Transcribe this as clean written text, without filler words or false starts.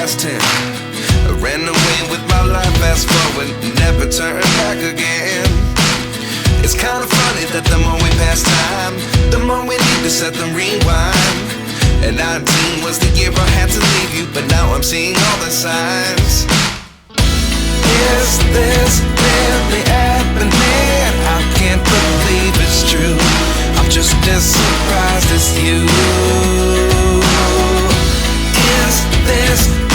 past 10. I ran away with my life, fast forward, never turn back again. It's kind of funny that the more we pass time, the more we need to set them rewind. And 19 was the year I had to leave you, but now I'm seeing all the signs. Is this really happening? I can't believe it's true. I'm just as surprised as you. Is this